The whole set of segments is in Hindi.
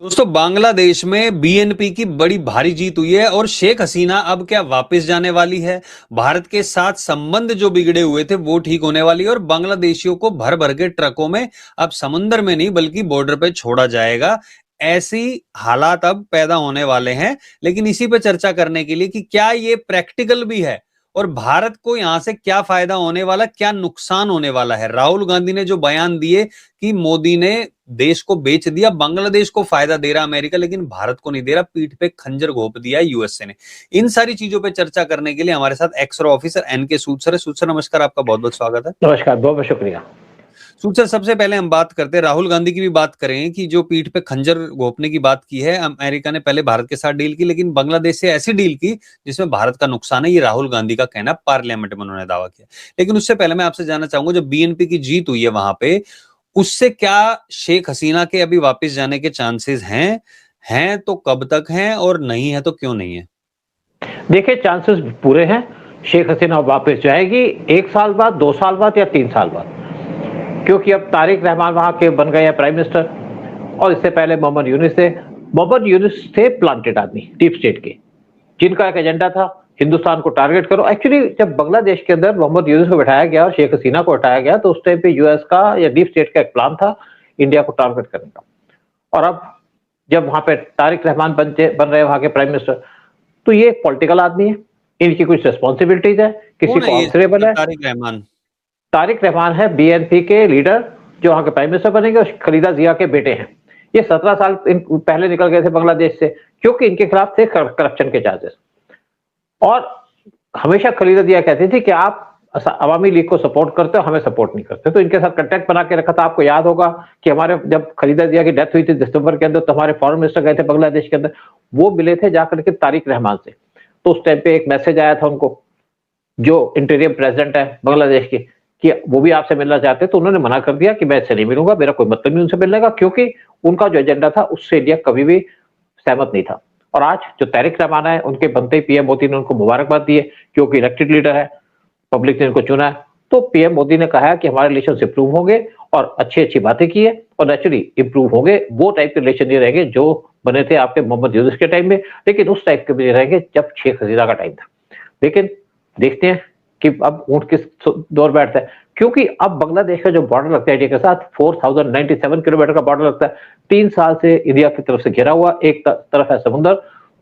दोस्तों, बांग्लादेश में बीएनपी की बड़ी भारी जीत हुई है और शेख हसीना अब क्या वापस जाने वाली है। भारत के साथ संबंध जो बिगड़े हुए थे वो ठीक होने वाली है और बांग्लादेशियों को भर भर के ट्रकों में अब समुद्र में नहीं बल्कि बॉर्डर पे छोड़ा जाएगा। ऐसी हालात अब पैदा होने वाले हैं। लेकिन इसी पे चर्चा करने के लिए कि क्या ये प्रैक्टिकल भी है और भारत को यहां से क्या फायदा होने वाला, क्या नुकसान होने वाला है। राहुल गांधी ने जो बयान दिए कि मोदी ने देश को बेच दिया, बांग्लादेश को फायदा दे रहा अमेरिका लेकिन भारत को नहीं दे रहा, पीठ पे खंजर घोंप दिया है यूएसए ने। इन सारी चीजों पे चर्चा करने के लिए हमारे साथ एक्स ऑफिसर एनके सूद सर है। सूद सर नमस्कार, आपका बहुत बहुत स्वागत है। नमस्कार, बहुत बहुत शुक्रिया। सूद सर, सबसे पहले हम बात करते हैं, राहुल गांधी की भी बात करें कि जो पीठ पे खंजर घोंपने की बात की है, अमेरिका ने पहले भारत के साथ डील की लेकिन बांग्लादेश से ऐसी डील की जिसमें भारत का नुकसान है। ये राहुल गांधी का कहना, पार्लियामेंट में उन्होंने दावा किया। लेकिन उससे पहले मैं आपसे जानना चाहूंगा, जब बीएनपी की जीत हुई है वहां पे, उससे क्या शेख हसीना के अभी वापस जाने के चांसेस हैं तो कब तक हैं और नहीं है तो क्यों नहीं है? देखिए, चांसेस पूरे हैं। शेख हसीना वापस जाएगी 1 साल बाद, 2 साल बाद या 3 साल बाद, क्योंकि अब तारिक रहमान वहां के बन गए हैं प्राइम मिनिस्टर और इससे पहले मोहम्मद यूनुस थे। मोहम्मद यूनुस थे प्लांटेड आदमी, डीप स्टेट के, जिनका एक एजेंडा था हिंदुस्तान को टारगेट करो। एक्चुअली जब बांग्लादेश के अंदर मोहम्मद यूनुस को बैठाया गया और शेख हसीना को हटाया गया तो उस टाइम पे यूएस का या डीप स्टेट का एक प्लान था इंडिया को टारगेट करने का। और अब जब वहां पे तारिक रहमान बन रहे हैं वहां के प्राइम मिनिस्टर, तो ये पॉलिटिकल आदमी है, इनकी कुछ रिस्पॉन्सिबिलिटीज है, किसी को आंसरेबल है। तारिक रहमान है बीएनपी के लीडर जो वहां के प्राइम मिनिस्टर बनेंगे और खलीदा जिया के बेटे हैं। ये 17 साल पहले निकल गए थे बांग्लादेश से क्योंकि इनके खिलाफ थे करप्शन के चार्जेस। और हमेशा खलीदा जिया कहती थी कि आप अवामी लीग को सपोर्ट करते हो, हमें सपोर्ट नहीं करते। तो इनके साथ कांटेक्ट बना के रखा था। आपको याद होगा कि हमारे जब खलीदा जिया की डेथ हुई थी दिसंबर के अंदर, तो हमारे फॉरेन मिनिस्टर गए थे बांग्लादेश के अंदर, वो मिले थे जाकर के तारिक रहमान से। तो उस टाइम पे एक मैसेज आया था उनको, जो इंटीरियम प्रेसिडेंट है बांग्लादेश की, कि वो भी आपसे मिलना चाहते। तो उन्होंने मना कर दिया कि मैं इससे नहीं मिलूंगा, मेरा कोई मतलब नहीं उनसे मिलने का, क्योंकि उनका जो एजेंडा था उससे इंडिया कभी भी सहमत नहीं था। और आज जो तारिक रहमान है, उनके बनते ही पीएम मोदी ने उनको मुबारकबाद दी है क्योंकि इलेक्टेड लीडर है, पब्लिक ने इनको चुना है। तो पीएम मोदी ने कहा है कि हमारे रिलेशन इंप्रूव होंगे और अच्छी अच्छी बातें की है और नेचुरली इंप्रूव होंगे। वो टाइप के रिलेशन नहीं रहेंगे जो बने थे आपके मोहम्मद यूनुस के टाइम में, लेकिन उस टाइप के भी रहेंगे जब शेख हसीना का टाइम था। लेकिन देखते हैं कि अब ऊंट किस दौर बैठता है, क्योंकि अब बांग्लादेश का जो बॉर्डर लगता है इंडिया के साथ 4097 किलोमीटर का बॉर्डर लगता है। 3 साल से इंडिया की तरफ से घिरा हुआ, एक तरफ है समुद्र।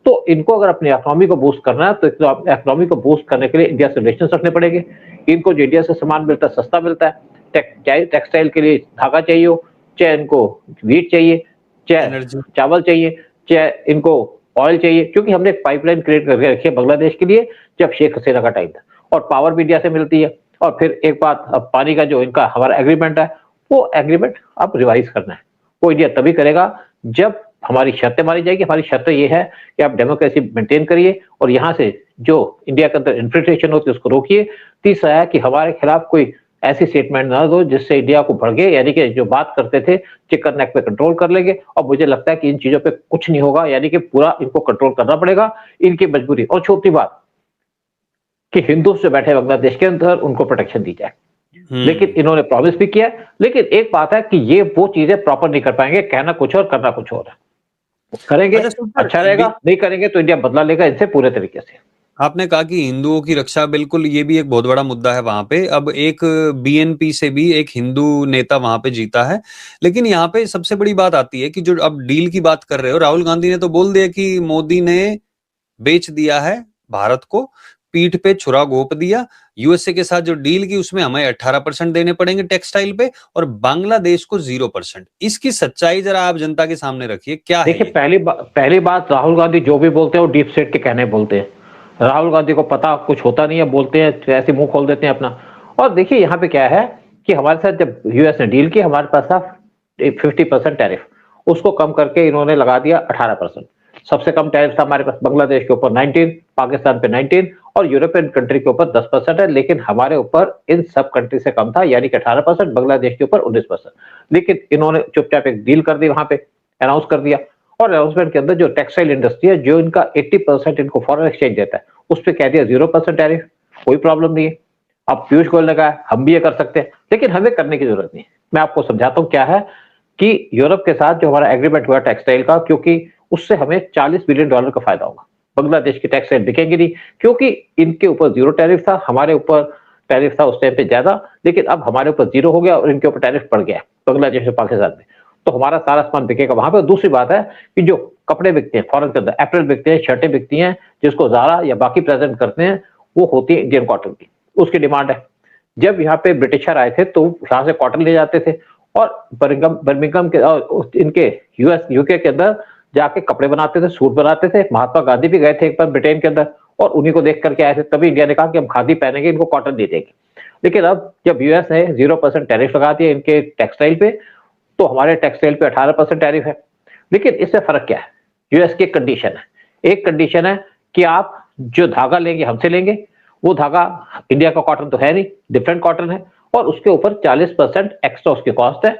तो इनको अगर अपनी इकोनॉमी को बूस्ट करना है तो इकोनॉमी को बूस्ट करने के लिए इंडिया से रिलेशन रखने पड़ेंगे। इनको जो इंडिया से सामान मिलता है सस्ता मिलता है, चाहे टेक्सटाइल के लिए धागा चाहिए हो, चाहे इनको वीट चाहिए, चाहे चावल चाहिए, चाहे इनको ऑयल चाहिए, क्योंकि हमने एक पाइपलाइन क्रिएट करके रखी है बांग्लादेश के लिए जब शेख हसीना का टाइम था। और पावर भी इंडिया से मिलती है। और फिर एक बात, अब पानी का जो इनका हमारा एग्रीमेंट है, वो एग्रीमेंट अब रिवाइज करना है। वो इंडिया तभी करेगा जब हमारी शर्तें मानी जाएगी। हमारी शर्तें ये है कि आप डेमोक्रेसी मेंटेन करिए और यहाँ से जो इंडिया के अंदर इन्फिल्ट्रेशन होती है उसको रोकिए। तीसरा है कि हमारे खिलाफ कोई ऐसी स्टेटमेंट ना दो जिससे इंडिया को भड़के, यानी कि जो बात करते थे चिकन नेक पे कंट्रोल कर लेंगे। और मुझे लगता है कि इन चीजों पे कुछ नहीं होगा, यानी कि पूरा इनको कंट्रोल करना पड़ेगा, इनकी मजबूरी। और चौथी बात कि हिंदू जो बैठे बांग्लादेश के अंदर उनको प्रोटेक्शन दी जाए। लेकिन इन्होंने प्रॉमिस भी किया है। लेकिन एक बात है कि ये वो चीजें प्रॉपर नहीं कर पाएंगे, कहना कुछ और करना कुछ और है। करेंगे अच्छा रहेगा, नहीं करेंगे तो इंडिया बदला लेगा इनसे पूरे तरीके से। आपने कहा कि हिंदुओं की रक्षा, बिल्कुल ये भी एक बहुत बड़ा मुद्दा है वहां पे। अब एक बीएनपी से भी एक हिंदू नेता वहां पे जीता है। लेकिन यहाँ पे सबसे बड़ी बात आती है कि जो अब डील की बात कर रहे हो, राहुल गांधी ने तो बोल दिया कि मोदी ने बेच दिया है भारत को, पीठ पे छुरा घोंप दिया। यूएसए के साथ जो डील की उसमें हमें 18% देने पड़ेंगे टेक्सटाइल पे और बांग्लादेश को 0%। इसकी सच्चाई जरा आप जनता के सामने रखिए, क्या है? देखिए, पहली बात, राहुल गांधी जो भी बोलते हैं वो डीप स्टेट के कहने बोलते हैं। राहुल गांधी को पता कुछ होता नहीं है, बोलते हैं ऐसे मुंह खोल देते हैं अपना। और देखिए यहाँ पे क्या है कि हमारे साथ जब यूएस ने डील की, हमारे पास था 50% टैरिफ, उसको कम करके इन्होंने लगा दिया 18%। सबसे कम टैरिफ था हमारे पास बांग्लादेश के ऊपर 19, पाकिस्तान पे 19 और यूरोपियन कंट्री के ऊपर 10% है। लेकिन हमारे ऊपर इन सब कंट्री से कम था, यानी कि 18%, बांग्लादेश के ऊपर 19%। लेकिन इन्होंने चुपचाप एक डील कर दी, वहां पे अनाउंस कर दिया। और अनाउंसमेंट के अंदर जो टेक्सटाइल इंडस्ट्री है, जो इनका 80% इनको फॉरेन एक्सचेंज देता है, उस पर कह दिया 0% टैरिफ, कोई प्रॉब्लम नहीं है। अब पीयूष गोयल ने कहा हम भी ये कर सकते हैं, लेकिन हमें करने की जरूरत नहीं है। मैं आपको समझाता हूँ क्या है कि यूरोप के साथ जो हमारा एग्रीमेंट हुआ टेक्सटाइल का, क्योंकि उससे हमें $40 बिलियन का फायदा होगा। बांग्लादेश की टैक्स दिखेंगे नहीं, क्योंकि इनके ऊपर जीरो टैरिफ था, हमारे ऊपर टैरिफ था उस टाइम पे ज्यादा, लेकिन अब हमारे ऊपर जीरो हो गया और इनके ऊपर टैरिफ बढ़ गया बांग्लादेश और पाकिस्तान में। तो हमारा सारा सामान बिकेगा वहां पे। दूसरी बात है कि जो कपड़े बिकते हैं फॉरेन के अंदर, अप्रैल बिकते हैं, शर्टें बिकती हैं, जिसको ज़ारा या बाकी प्रेजेंट करते हैं, वो होती है इंडियन कॉटन की, उसकी डिमांड है। जब यहाँ पे ब्रिटिशर आए थे तो यहाँ से कॉटन ले जाते थे और बर्मिंघम के इनके यूएस यूके के अंदर जाके कपड़े बनाते थे, सूट बनाते थे। महात्मा गांधी भी गए थे एक बार ब्रिटेन के अंदर और उन्हीं को देख करके आए थे, तभी इंडिया ने कहा कि हम खादी पहनेंगे, इनको कॉटन दे देंगे। लेकिन अब जब यूएस ने 0% टैरिफ लगा दिया इनके टेक्सटाइल पे, तो हमारे टेक्सटाइल पे 18% टैरिफ है। लेकिन इससे फर्क क्या है? यूएस की कंडीशन है, एक कंडीशन है कि आप जो धागा लेंगे हमसे लेंगे, वो धागा इंडिया का कॉटन तो है नहीं, डिफरेंट कॉटन है, और उसके ऊपर 40% एक्स्ट्रा उसकी कॉस्ट है,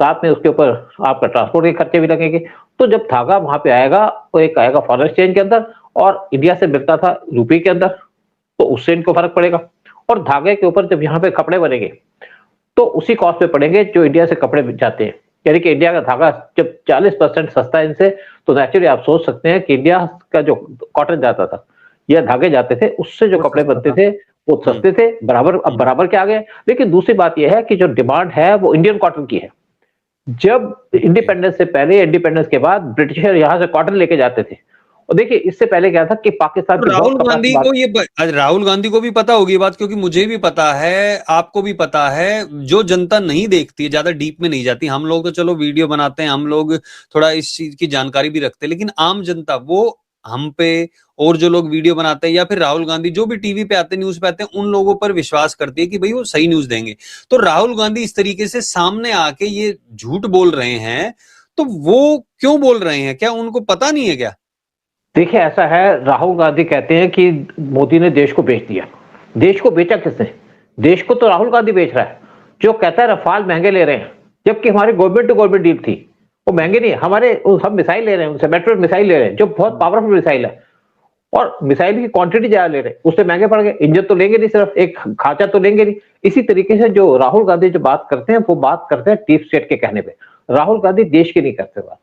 साथ में उसके ऊपर आपका ट्रांसपोर्ट के खर्चे भी लगेंगे। तो जब धागा वहां पे आएगा, तो एक आएगा फॉरेन एक्सचेंज के अंदर और इंडिया से मिलता था रुपये के अंदर, तो उससे इनको फर्क पड़ेगा। और धागे के ऊपर जब यहाँ पे कपड़े बनेंगे तो उसी कॉस्ट पे पड़ेंगे जो इंडिया से कपड़े जाते हैं। यानी कि इंडिया का धागा जब 40% सस्ता है इनसे, तो नेचुरली आप सोच सकते हैं कि इंडिया का जो कॉटन जाता था या धागे जाते थे, उससे जो कपड़े बनते थे वो सस्ते थे, बराबर अब बराबर के आ गए। लेकिन दूसरी बात यह है कि जो डिमांड है वो इंडियन कॉटन की है। जब इंडिपेंडेंस से पहले, इंडिपेंडेंस के बाद ब्रिटिशर यहाँ से कॉटन लेके जाते थे। और देखिए इससे पहले क्या था कि पाकिस्तान तो राहुल गांधी को भी पता होगी बात, क्योंकि मुझे भी पता है, आपको भी पता है। जो जनता नहीं देखती है, ज्यादा डीप में नहीं जाती, हम लोग तो चलो वीडियो बनाते हैं, हम लोग थोड़ा इस चीज की जानकारी भी रखते हैं, लेकिन आम जनता वो हम पे और जो लोग वीडियो बनाते हैं या फिर राहुल गांधी जो भी टीवी पे आते हैं, न्यूज पे आते हैं, उन लोगों पर विश्वास करती है कि भाई वो सही न्यूज देंगे। तो राहुल गांधी इस तरीके से सामने आके ये झूठ बोल रहे हैं, तो वो क्यों बोल रहे हैं? क्या उनको पता नहीं है क्या? देखिए ऐसा है, राहुल गांधी कहते हैं कि मोदी ने देश को बेच दिया। देश को बेचा किसने? देश को तो राहुल गांधी बेच रहा है, जो कहता है रफाल महंगे ले रहे हैं, जबकि हमारी गवर्नमेंट टू गवर्नमेंट डील थी, वो महंगे नहीं। हमारे हम मिसाइल ले रहे हैं उनसे, मेट्रो मिसाइल ले रहे हैं जो बहुत पावरफुल मिसाइल है, और मिसाइल की क्वांटिटी ज्यादा ले रहे हैं, उससे महंगे पड़ गए। इंजन तो लेंगे नहीं, सिर्फ एक खांचा तो लेंगे नहीं। इसी तरीके से जो राहुल गांधी जो बात करते हैं, वो बात करते हैं डीप स्टेट के कहने पे। राहुल गांधी देश की नहीं करते बात,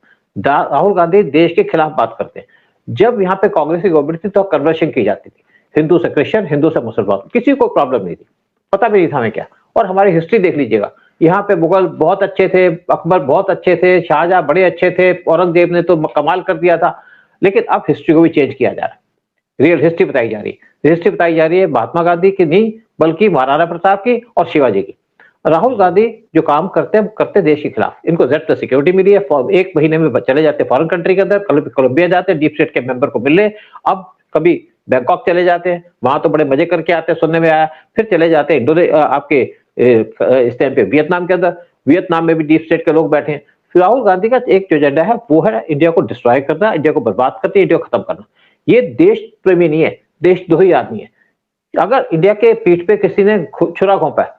राहुल गांधी देश के खिलाफ बात करते हैं। जब यहाँ पे कांग्रेस की गवर्नमेंट थी तो कन्वर्शन की जाती थी, हिंदू से क्रिश्चियन, हिंदू से मुसलमान, किसी को प्रॉब्लम नहीं थी, पता भी नहीं था हमें क्या। और हमारी हिस्ट्री देख लीजिएगा, यहाँ पे मुगल बहुत अच्छे थे, अकबर बहुत अच्छे थे, शाहजहां बड़े अच्छे थे, औरंगजेब ने तो कमाल कर दिया था। लेकिन अब हिस्ट्री को भी चेंज किया जा रहा है, रियल हिस्ट्री बताई जा रही है। हिस्ट्री बताई जा रही है महात्मा गांधी की नहीं, बल्कि महाराणा प्रताप की और शिवाजी की। राहुल गांधी जो काम करते हैं, करते देश के खिलाफ। इनको जेड प्लस सिक्योरिटी मिली है, एक महीने में चले जाते फॉरेन कंट्री के अंदर, कोलंबिया जाते हैं डीप स्टेट के मेंबर को मिलने। अब कभी बैंकॉक चले जाते हैं, वहां तो बड़े मजे करके आते हैं, सुनने में आया। फिर चले जाते हैं आपके इस टाइम पे वियतनाम के अंदर, वियतनाम में भी डीप स्टेट के लोग बैठे हैं। राहुल गांधी का एक जो एजेंडा है वो है इंडिया को डिस्ट्रॉय करना, इंडिया को बर्बाद करके इंडिया को खत्म करना। ये देश प्रेमी नहीं है, देशद्रोही आदमी है। अगर इंडिया के पीठ पे किसी ने छुरा घोंपा है,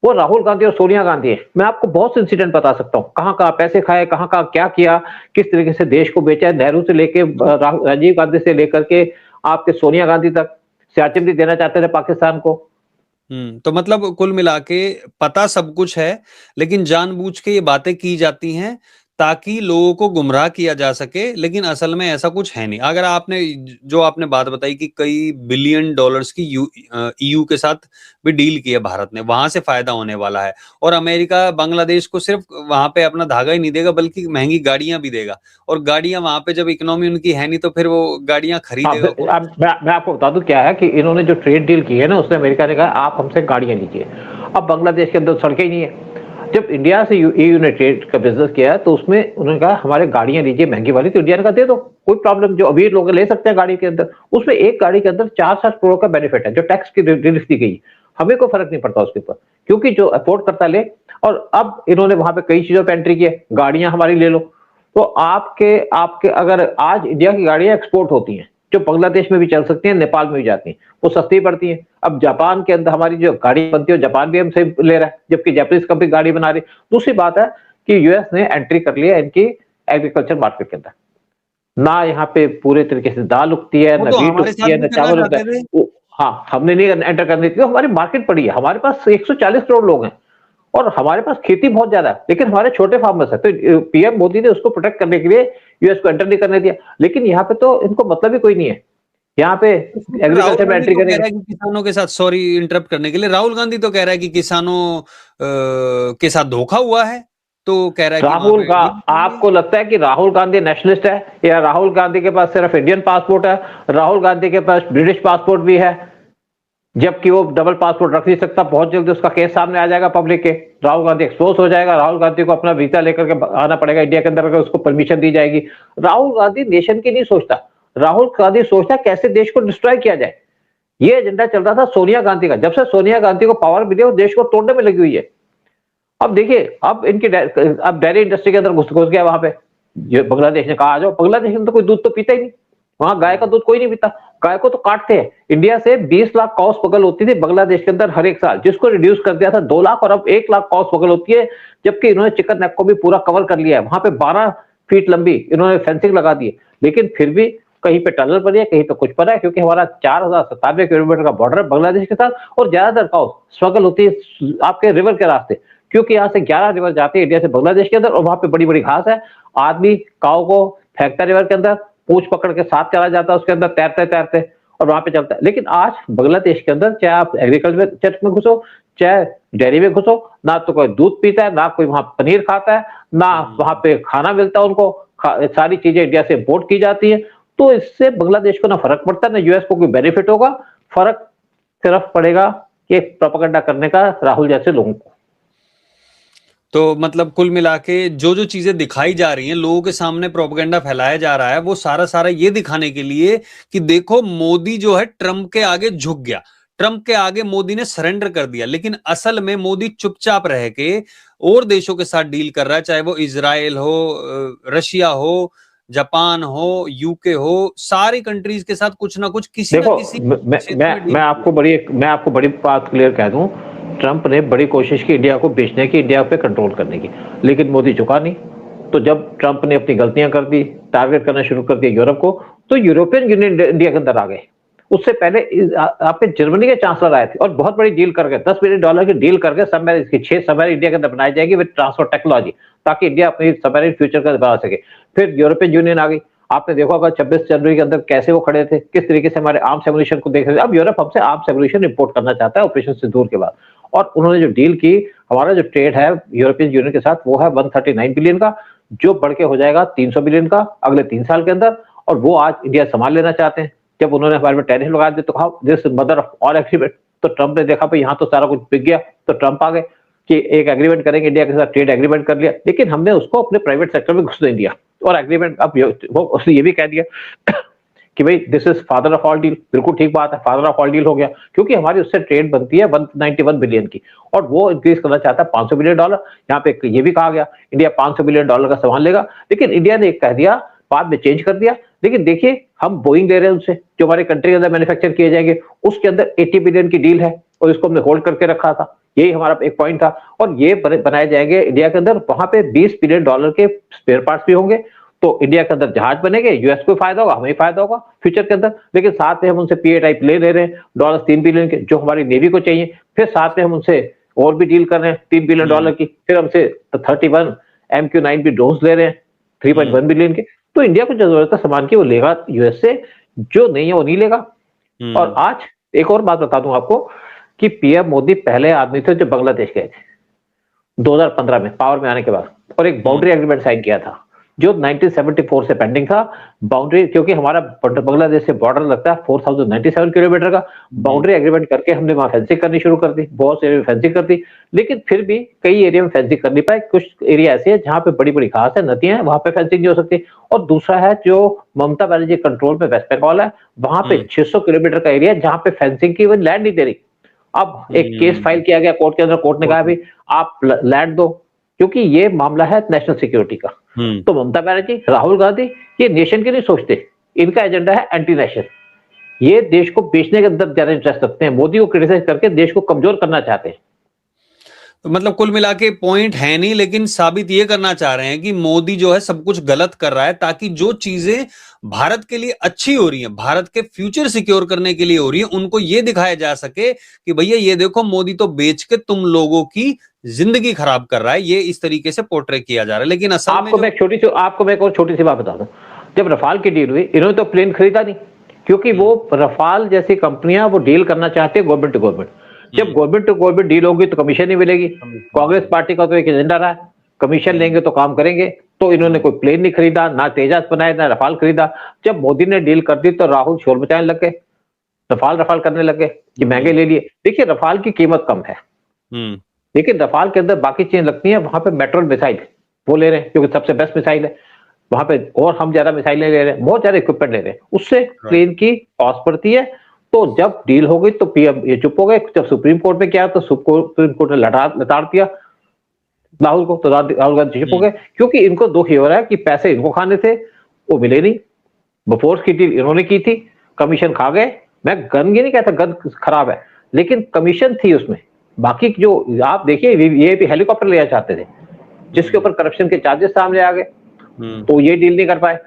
वो राहुल गांधी और सोनिया गांधी है। मैं आपको बहुत से इंसिडेंट बता सकता हूँ, कहाँ कहाँ पैसे खाए, कहाँ कहाँ क्या किया, किस तरीके से देश को बेचा है। नेहरू से लेके राजीव गांधी से लेकर के आपके सोनिया गांधी तक सियाचिन भी देना चाहते थे पाकिस्तान को। तो मतलब कुल मिला के पता सब कुछ है, लेकिन जानबूझ के ये बातें की जाती हैं ताकि लोगों को गुमराह किया जा सके, लेकिन असल में ऐसा कुछ है नहीं। अगर आपने जो आपने बात बताई कि कई बिलियन डॉलर्स की ईयू के साथ भी डील की है भारत ने, वहां से फायदा होने वाला है, और अमेरिका बांग्लादेश को सिर्फ वहां पे अपना धागा ही नहीं देगा बल्कि महंगी गाड़ियां भी देगा, और गाड़ियां वहां पे जब इकोनॉमी उनकी है नहीं तो फिर वो गाड़ियां खरीदेगा। मैं आपको बता दूं क्या है कि इन्होंने जो ट्रेड डील की है ना, उसमें अमेरिका ने कहा आप हमसे गाड़ियां लीजिए। अब बांग्लादेश के अंदर सड़कें ही नहीं है। जब इंडिया से ईयू ने ट्रेड का बिजनेस किया तो उसमें उन्होंने कहा हमारे गाड़ियां लीजिए महंगी वाली, तो इंडिया ने कहा दे दो, कोई प्रॉब्लम, जो अमीर लोग ले सकते हैं गाड़ी के अंदर। उसमें एक गाड़ी के अंदर 4-7 करोड़ का बेनिफिट है, जो टैक्स की रिलीफ दी गई। हमें कोई फर्क नहीं पड़ता उसके ऊपर, क्योंकि जो अफोर्ड करता ले। और अब इन्होंने वहां पे कई चीजों पर एंट्री की है, गाड़ियां हमारी ले लो। तो आपके अगर आज इंडिया की गाड़ियां एक्सपोर्ट होती हैं, जो बांग्लादेश में भी चल सकती हैं, नेपाल में भी जाती हैं, वो सस्ती पड़ती हैं। अब जापान के अंदर हमारी जो गाड़ी बनती है, जापान भी हमसे ले रहा है, जबकि जापानीज कंपनी गाड़ी बना रही है। दूसरी बात है कि यूएस ने एंट्री कर लिया इनकी एग्रीकल्चर मार्केट के अंदर। ना यहाँ पे पूरे तरीके से दाल उगती है, ना वीट उगती है, ना चावल उगता है। हाँ, हमने नहीं एंटर करने दी, हमारी मार्केट पड़ी है। हमारे पास 140 करोड़ लोग हैं, और हमारे पास खेती बहुत ज्यादा है, लेकिन हमारे छोटे फार्मर्स है। तो पीएम मोदी ने उसको प्रोटेक्ट करने के लिए यूएस को एंटर नहीं करने दिया, लेकिन यहाँ पे तो इनको मतलब ही कोई नहीं है, यहाँ पे राहुल एग्रीकल्चर में गांधी एंट्री तो कह करेंगे। रहा है कि किसानों के साथ, सॉरी इंटरप्ट करने के लिए, राहुल गांधी तो कह रहा है कि किसानों के साथ धोखा हुआ है, तो कह रहा है कि वहां राहुल पे का ये चाहिए। आपको लगता है कि राहुल गांधी नेशनलिस्ट है, या राहुल गांधी के पास सिर्फ इंडियन पासपोर्ट है? राहुल गांधी के पास ब्रिटिश पासपोर्ट भी है, जबकि वो डबल पासपोर्ट रख नहीं सकता। बहुत जल्दी उसका केस सामने आ जाएगा पब्लिक के, राहुल गांधी एक्सपोज हो जाएगा। राहुल गांधी को अपना वीजा लेकर के आना पड़ेगा इंडिया के अंदर, अगर उसको परमिशन दी जाएगी। राहुल गांधी नेशन की नहीं सोचता, राहुल गांधी सोचता कैसे देश को डिस्ट्रॉय किया जाए। ये एजेंडा चल रहा था सोनिया गांधी का, जब से सोनिया गांधी को पावर मिली वो देश को तोड़ने में लगी हुई है। अब देखिए, अब इनकी अब डेयरी इंडस्ट्री के अंदर घुस गया वहां पे। ये बांग्लादेश ने कहा आ जाओ, बांग्लादेश में तो कोई दूध तो पीता ही नहीं, वहां गाय का दूध कोई नहीं पीता, गाय को तो काटते हैं। इंडिया से 20 लाख कॉस पगल होती थी बांग्लादेश के अंदर हर एक साल, जिसको रिड्यूस कर दिया था 2 लाख, और अब 1 लाख कॉस पगल होती है। जबकि इन्होंने चिकन नेक को भी पूरा कवर कर लिया है, वहां पे 12 फीट लंबी इन्होंने फेंसिंग लगा दी है, लेकिन फिर भी कहीं पे टनल पर है, कहीं पे कुछ पर है, क्योंकि हमारा 4097 किलोमीटर का बॉर्डर है बांग्लादेश के साथ। और ज्यादातर कॉस स्ट्रगल होती है आपके रिवर के रास्ते, क्योंकि यहाँ से 11 रिवर जाते हैं इंडिया से बांग्लादेश के अंदर, और वहां पे बड़ी बड़ी घास है। आदमी काऊ को फेंकता रिवर के अंदर, पूंछ पकड़ के साथ चला जाता है उसके अंदर तैरते तैरते, और वहां पे चलता है। लेकिन आज बांग्लादेश के अंदर चाहे आप एग्रीकल्चर में घुसो, चाहे डेयरी में घुसो, ना तो कोई दूध पीता है, ना कोई वहां पनीर खाता है, ना वहां पे खाना मिलता है उनको, सारी चीजें इंडिया से इम्पोर्ट की जाती है। तो इससे बांग्लादेश को ना फर्क पड़ता है, ना यूएस को कोई बेनिफिट होगा। फर्क सिर्फ पड़ेगा कि प्रोपेगेंडा करने का राहुल जैसे लोगों को। तो मतलब कुल मिला के जो जो चीजें दिखाई जा रही हैं, लोगों के सामने प्रोपेगेंडा फैलाया जा रहा है, वो सारा सारा ये दिखाने के लिए कि देखो मोदी जो है ट्रंप के आगे झुक गया, ट्रंप के आगे मोदी ने सरेंडर कर दिया। लेकिन असल में मोदी चुपचाप रह के और देशों के साथ डील कर रहा है, चाहे वो इजराइल हो, रशिया हो, जापान हो, यूके हो, सारी कंट्रीज के साथ कुछ ना कुछ किसी ना देखो, किसी क्षेत्र में डील। मैं आपको बड़ी बात क्लियर कह दूं, ट्रंप ने बड़ी कोशिश की इंडिया को बेचने की, इंडिया पे कंट्रोल करने की, लेकिन मोदी झुका नहीं। तो जब ट्रंप ने अपनी गलतियां कर दी, टारगेट करना शुरू कर दिया यूरोप को, तो यूरोपियन यूनियन इंडिया के अंदर आ गए। उससे पहले आपके जर्मनी के चांसलर आए थे और बहुत बड़ी डील कर गए, $10 बिलियन की डील करके सबमरीन की 6 सबमरीन इंडिया के अंदर बनाई जाएगी विद ट्रांसफर टेक्नोलॉजी, ताकि इंडिया अपनी सबमरीन फ्यूचर का बना सके। फिर यूरोपियन यूनियन आ गई। आपने देखा होगा 26 जनवरी के अंदर कैसे वो खड़े थे, किस तरीके से हमारे आर्म्स एमुनिशन को देख रहे थे। अब यूरोप हमसे आर्म्स एमुनिशन इंपोर्ट करना चाहता है ऑपरेशन सिंदूर के बाद, और उन्होंने जो डील की, हमारा जो ट्रेड है यूरोपियन यूनियन के साथ वो है 139 बिलियन का, जो बढ़ के हो जाएगा 300 बिलियन का अगले 3 साल के अंदर। और वो आज इंडिया संभाल लेना चाहते हैं। जब उन्होंने हमारे में टैरिफ लगा दिए तो कहा this mother of all agreement, तो ट्रंप ने देखा भाई यहाँ तो सारा कुछ बिक गया, तो ट्रंप आ गए कि एक एग्रीमेंट करेंगे इंडिया के साथ, ट्रेड एग्रीमेंट कर लिया, लेकिन हमने उसको अपने प्राइवेट सेक्टर में घुस नहीं दिया। और एग्रीमेंट अब वो उसने ये भी कह दिया कि भाई this is father of all deal. बिल्कुल ठीक बात है, फादर ऑफ ऑल डील हो गया, क्योंकि हमारी उससे ट्रेड बनती है 191 बिलियन की, और वो इंक्रीज करना चाहता है $500 बिलियन। यहाँ पे ये भी कहा गया इंडिया $500 बिलियन का सामान लेगा, लेकिन इंडिया ने एक कह दिया, बाद में चेंज कर दिया। लेकिन देखिए, हम बोइंग ले रहे हैं उनसे, जो हमारे कंट्री के अंदर मैन्युफैक्चर किए जाएंगे, उसके अंदर 80 बिलियन की डील है, और इसको हमने होल्ड करके रखा था। यही हमारा एक पॉइंट था। और ये बनाए जाएंगे इंडिया के अंदर, वहां पे $20 बिलियन के स्पेयर पार्ट्स भी होंगे। तो इंडिया के अंदर जहाज बनेंगे, यूएस को फायदा होगा, हमें फायदा होगा फ्यूचर के अंदर। लेकिन साथ में हम उनसे पीए टाइप ले रहे हैं $3 बिलियन के, जो हमारी नेवी को चाहिए। फिर साथ में हम उनसे और भी डील कर रहे हैं $3 बिलियन की। फिर हमसे 31 MQ-9 भी ड्रोन्स ले रहे हैं 3.1 बिलियन के। तो इंडिया को जो जरूरत है सामान की, वो लेगा यूएस से, जो नहीं है वो नहीं लेगा। और आज एक और बात बता दूं आपको कि पीएम मोदी पहले आदमी थे जो बांग्लादेश गए थे 2015 में पावर में आने के बाद, और एक बाउंड्री एग्रीमेंट साइन किया था जो 1974 से पेंडिंग था। बाउंड्री, क्योंकि हमारा बांग्लादेश से बॉर्डर लगता है 4097 किलोमीटर का, बाउंड्री एग्रीमेंट करके हमने वहां फेंसिंग करनी शुरू कर दी, बहुत से एरिया में फेंसिंग कर दी। लेकिन फिर भी कई एरिया में फेंसिंग कर नहीं पाए। कुछ एरिया ऐसे है जहां पे बड़ी बड़ी घास है, नदियां हैं, वहां पे फेंसिंग नहीं हो सकती। और दूसरा है जो ममता बनर्जी कंट्रोल में वेस्ट बंगाल है, वहां पे 600 किलोमीटर का एरिया जहां पे फेंसिंग की लैंड नहीं दे रही। अब एक केस फाइल किया गया कोर्ट के अंदर, कोर्ट ने कहा भी आप लैंड दो, क्योंकि ये मामला है नेशनल सिक्योरिटी का। तो ममता बनर्जी, राहुल गांधी, ये नेशन के नहीं सोचते, इनका एजेंडा है एंटी नेशन। ये देश को बेचने के अंदर ज्यादा इंटरेस्ट रखते हैं, मोदी को क्रिटिसाइज करके देश को कमजोर करना चाहते हैं। तो मतलब कुल मिला के पॉइंट है नहीं, लेकिन साबित ये करना चाह रहे हैं कि मोदी जो है सब कुछ गलत कर रहा है, ताकि जो चीजें भारत के लिए अच्छी हो रही हैं, भारत के फ्यूचर सिक्योर करने के लिए हो रही है, उनको ये दिखाया जा सके कि भैया ये देखो मोदी तो बेच के तुम लोगों की जिंदगी खराब कर रहा है, ये इस तरीके से पोर्ट्रे किया जा रहा है। लेकिन असल में आपको मैं एक और छोटी सी बात बता दूं, जब रफाल की डील हुई, इन्होंने तो प्लेन खरीदा नहीं, क्योंकि वो रफाल जैसी कंपनियां वो डील करना चाहते हैं गवर्नमेंट टू गवर्नमेंट। जब गवर्नमेंट टू गवर्नमेंट डील होगी तो कमीशन नहीं मिलेगी। कांग्रेस पार्टी का तो एक एजेंडा रहा है, कमीशन लेंगे तो काम करेंगे। तो इन्होंने कोई प्लेन नहीं खरीदा, ना तेजास बनाए, ना रफाल खरीदा। जब मोदी ने डील कर दी तो राहुल शोर मचाने लग गए, रफाल करने लग गए कि महंगे ले लिए। देखिए रफाल की कीमत कम है, लेकिन रफाल के अंदर बाकी चीजें लगती हैं। वहां पे मेट्रोल मिसाइल वो ले रहे हैं क्योंकि सबसे बेस्ट मिसाइल है वहां पे, और हम ज्यादा मिसाइलें ले रहे हैं, बहुत ज्यादा इक्विपमेंट ले रहे हैं, उससे प्लेन की कॉस्ट पड़ती है। तो जब डील हो गई तो पीएम ये चुप हो गए। जब सुप्रीम कोर्ट में क्या तो सुप्रीम कोर्ट ने लताड़ दिया राहुल को, तो राहुल गांधी चुप हो गए, क्योंकि इनको दुख ही हो रहा है कि पैसे इनको खाने थे, वो मिले नहीं। बफोर्स की डील इन्होंने की थी, कमीशन खा गए। मैं गन ये नहीं कहता गन खराब है, लेकिन कमीशन थी उसमें। बाकी जो आप देखिए ये भी हेलीकॉप्टर ले चाहते थे, जिसके ऊपर करप्शन के चार्जेस सामने आ गए, तो ये डील नहीं कर पाए।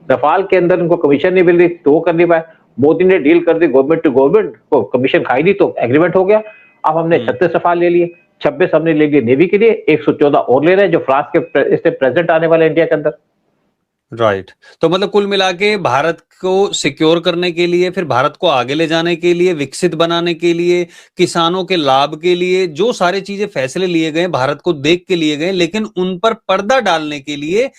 रफाल के अंदर उनको कमीशन नहीं मिल रही तो वो कर नहीं पाए। मोदी ने डील कर दी गवर्नमेंट टू गवर्नमेंट, को कमीशन खाई दी तो एग्रीमेंट हो गया। अब हमने 36 रफाल ले लिए, 26 हमने ले लिए नेवी के लिए, 114 और ले रहे हैं जो फ्रांस के इससे प्रेसिडेंट आने वाले इंडिया के अंदर। राइट। तो मतलब कुल मिला के भारत को सिक्योर करने के लिए, फिर भारत को आगे ले जाने के लिए, विकसित बनाने के लिए, किसानों के लाभ के लिए जो सारे चीजें फैसले लिए गए भारत को देख के लिए गए, लेकिन उन पर पर्दा डालने के लिए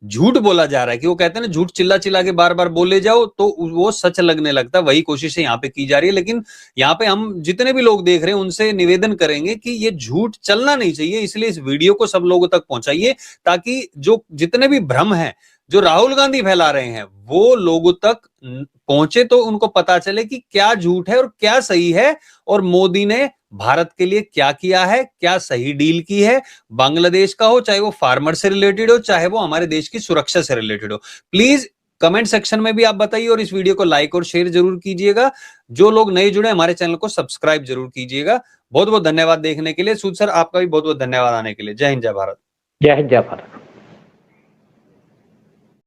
झूठ बोला जा रहा है। कि वो कहते हैं ना, झूठ चिल्ला चिल्ला के बार बार बोले जाओ तो वो सच लगने लगता है। वही कोशिशें यहाँ पे की जा रही है। लेकिन यहाँ पे हम जितने भी लोग देख रहे हैं उनसे निवेदन करेंगे कि ये झूठ चलना नहीं चाहिए। इसलिए इस वीडियो को सब लोगों तक पहुंचाइए, ताकि जो जितने भी भ्रम हैं जो राहुल गांधी फैला रहे हैं वो लोगों तक पहुंचे, तो उनको पता चले कि क्या झूठ है और क्या सही है, और मोदी ने भारत के लिए क्या किया है, क्या सही डील की है। बांग्लादेश का हो, चाहे वो फार्मर से रिलेटेड हो, चाहे वो हमारे देश की सुरक्षा से रिलेटेड हो। प्लीज कमेंट सेक्शन में भी आप बताइए, और इस वीडियो को लाइक और शेयर जरूर कीजिएगा। जो लोग नए जुड़े हमारे चैनल को सब्सक्राइब जरूर कीजिएगा। बहुत बहुत धन्यवाद देखने के लिए। सूद सर, आपका भी बहुत बहुत धन्यवाद आने के लिए। जय हिंद, जय भारत। जय हिंद, जय भारत।